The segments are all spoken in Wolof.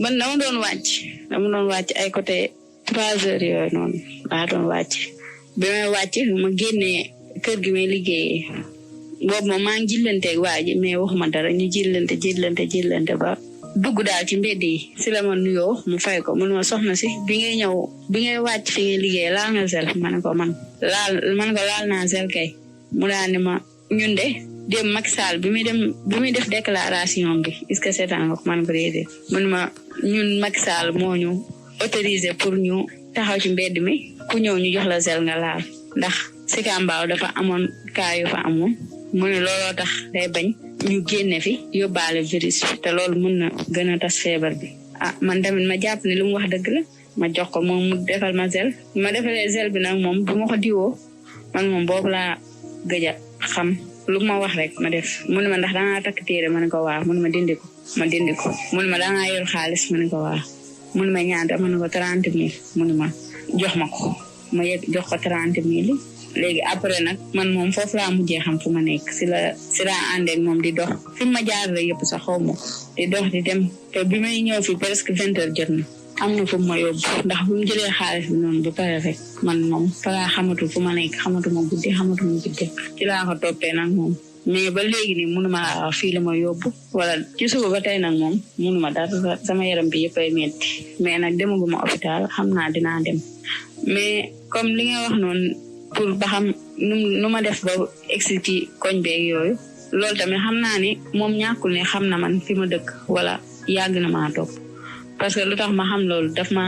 man dama doon wàcc ay côté 3 heures yooyu noonu laa doon wàcc bi may wàcc ma génnee kër gi may liggéeyee boobu moom maa ngi jillanteeg waa ji mais waxuma dara ñu jillante ba dugg daal ci mbedd yi si la ma nuyoo mu fay ko mun ma soxna si bi ngay wàcc fi ngay liggéey laal nga zel ma ne ko man laal naa zel kay mu daal ne ma ñun de dem Macky Sall bi muy def déclaration bi est-ce que seetaan nga ko man ko déedéet mun ma ñun Macky Sall moo ñu autorisé pour ñu taxaw ci mbedd mi ku ñëw ñu jox la zel nga laal ndax Sicap Mbao dafa amoon cas yu fa amoon mu ne looloo tax day bañ ñu génne fi yóbbaale virus bi te loolu mën na gën a tas feebar bi man tamit ma jàpp ne lu mu wax dëgg la ma jox ko moom mu defal ma zel ma defalee zel bi nag moom bu ma ko diwoo man moom boobu laa gëj a xam lu ma wax rek ma def mu ne ma ndax dangaa takk téere ma ne ko waaw mu ne ma dindi ko mu ne ma dangaa yor xaalis ma ne ko waaw mu ne ma ñaata ma ne ko 30 000 mu ne ma jox ma ko ma jox ko 30 000 léegi après nag man moom foofu laa mujjee xam fu ma nekk si laa àndeek moom di dox fi ma jaar la yëpp sax xaw ma di dox di dem te bi may ñëw fi presque 20 heures jot na am na fu ma yóbbu ndax bu mu jëlee xaalis bi noonu ba pare rek man moom fa laa xamatu fu ma nekk xamatuma guddi ci laa ko toppee nag moom mais ba léegi nii mënuma laa wax fii la ma yóbbu wala ci suba ba tey nag moom mënuma dara sama yaram bi yëpp ay metti mais nag demaguma hôpital xam naa dinaa dem mais comme li nga wax noonu pour ba xam nu ma def ba egsi ci koñ beeg yooyu loolu tamit xam naa ni moom ñàkkul ne xam na man fi ma dëkk wala yàgg na maa topp parce que lu tax ma xam loolu daf ma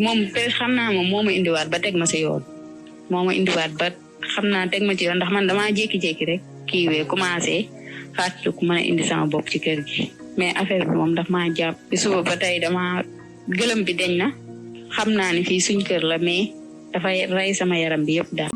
moom te xam naa moom moo ma indiwaat ba teg ma si yoon moo ma indiwaat ba xam naa teg ma ci yoon ndax man damaa jékki-jékki rek kiiwee commencé fàttali ku mën a indi sama bopp ci kër gi mais affaire bi moom daf maa jàpp bi suba ba tey dama gëlëm bi deñ na xam naa ni fii suñ kër la mais dafay rey sama yaram bi yëpp daal